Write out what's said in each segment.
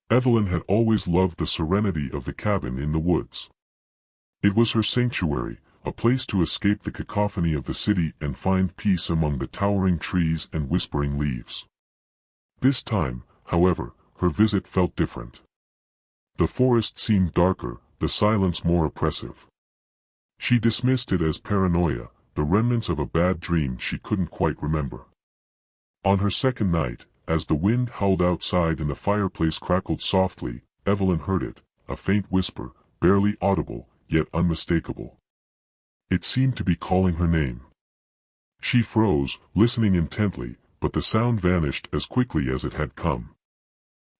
Evelyn had always loved the serenity of the cabin in the woods. It was her sanctuary, a place to escape the cacophony of the city and find peace among the towering trees and whispering leaves. This time, however, her visit felt different. The forest seemed darker, the silence more oppressive. She dismissed it as paranoia, the remnants of a bad dream she couldn't quite remember. On her second night, as the wind howled outside and the fireplace crackled softly, Evelyn heard it, a faint whisper, barely audible, yet unmistakable. It seemed to be calling her name. She froze, listening intently, but the sound vanished as quickly as it had come.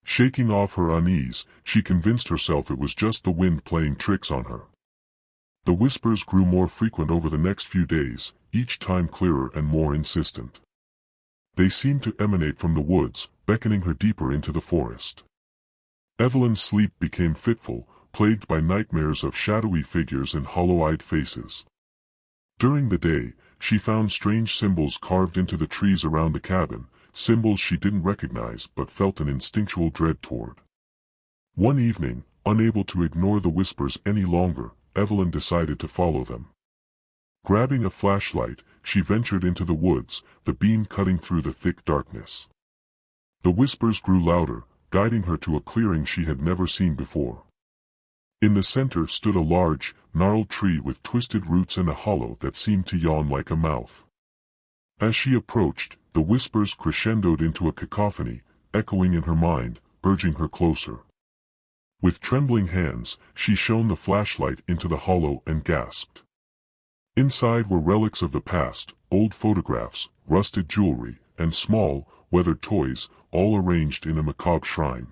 Shaking off her unease, she convinced herself it was just the wind playing tricks on her. The whispers grew more frequent over the next few days, each time clearer and more insistent. They seemed to emanate from the woods, beckoning her deeper into the forest. Evelyn's sleep became fitful, plagued by nightmares of shadowy figures and hollow-eyed faces. During the day, she found strange symbols carved into the trees around the cabin, symbols she didn't recognize but felt an instinctual dread toward. One evening, unable to ignore the whispers any longer, Evelyn decided to follow them. Grabbing a flashlight, she ventured into the woods, the beam cutting through the thick darkness. The whispers grew louder, guiding her to a clearing she had never seen before. In the center stood a large, gnarled tree with twisted roots and a hollow that seemed to yawn like a mouth. As she approached, the whispers crescendoed into a cacophony, echoing in her mind, urging her closer. With trembling hands, she shone the flashlight into the hollow and gasped. Inside were relics of the past, old photographs, rusted jewelry, and small, weathered toys, all arranged in a macabre shrine.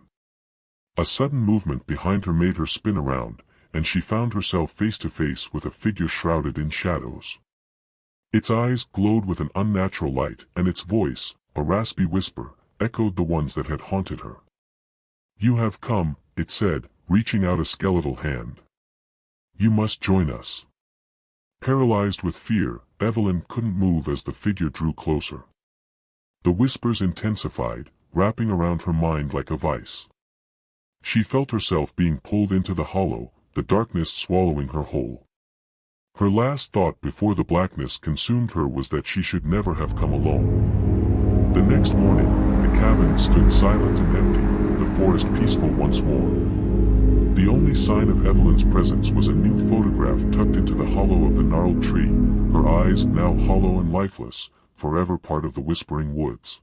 A sudden movement behind her made her spin around, and she found herself face to face with a figure shrouded in shadows. Its eyes glowed with an unnatural light, and its voice, a raspy whisper, echoed the ones that had haunted her. "You have come," it said, reaching out a skeletal hand. "You must join us." Paralyzed with fear, Evelyn couldn't move as the figure drew closer. The whispers intensified, wrapping around her mind like a vice. She felt herself being pulled into the hollow, the darkness swallowing her whole. Her last thought before the blackness consumed her was that she should never have come alone. The next morning, the cabin stood silent and empty, the forest peaceful once more. The only sign of Evelyn's presence was a new photograph tucked into the hollow of the gnarled tree, her eyes now hollow and lifeless, forever part of the whispering woods.